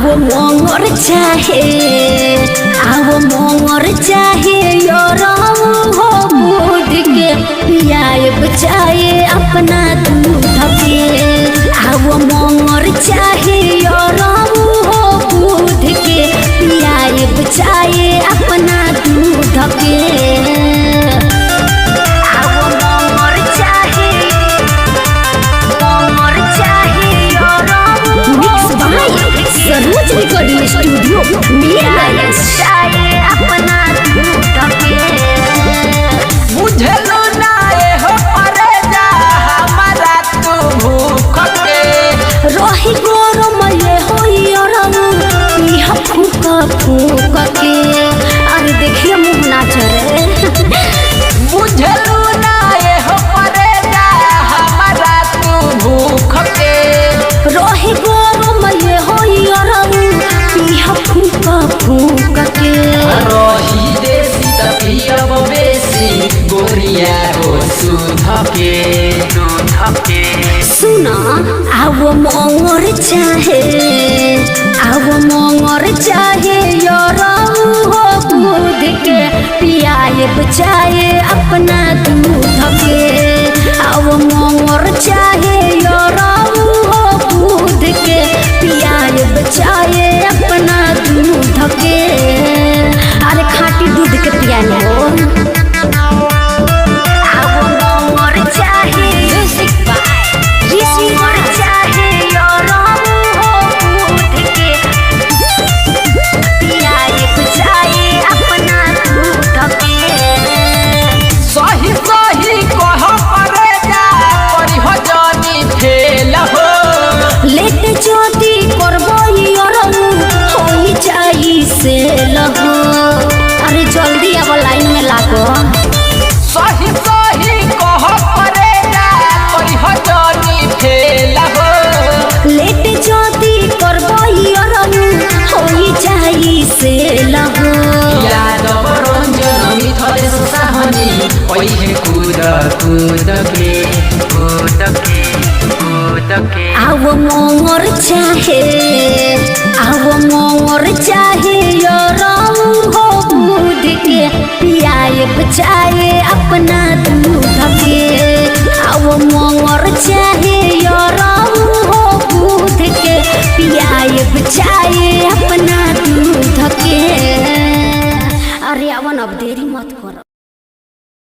आवो मोंगर चाहे आवो मोंगर चाहे योराऊ हो दूध के पियाए बचाए अपना दूध के आवो मोंगर चाहे योराऊ हो दूध के पियाए बचाए अपना दूध के सरोज रिकॉर्डिंग स्टूडियो अपना मुझे लुनाए हो परे जा हमारा तू भूख के रही गरम ये होई अरऊ इहा फूक फूक के अरे देखिए मुँह ना चरे मुझे लुनाए हो परे जा हमारा तू भूख के रही गरम ये होई अरऊ इहा फूक फूक के रही देसी तपियब बेसी गोरिया हो दूध के सुना आवो मोंगर चाहे आवो मोंगर चाहे योराऊ हो दूध के पियाए बचाए अपना दूध के आवो मोंगर चाहे योराऊ हो दूध के पियाए बचाए अपना दूध के अरे खाटी दूध के पियाने हो सही सही कह परे जा करी हो जानी फेल हो लेट ज्योति करबई अरऊ होई जाई से लहो अरे जल्दी अब लाइन में लागो सही सही कह परे जा करी हो जानी फेल हो लेट ज्योति करबई अरऊ होई जाई से लहो यादव रंजन मिथले साहनी ओहे कूद के आवो मोंगर चाहे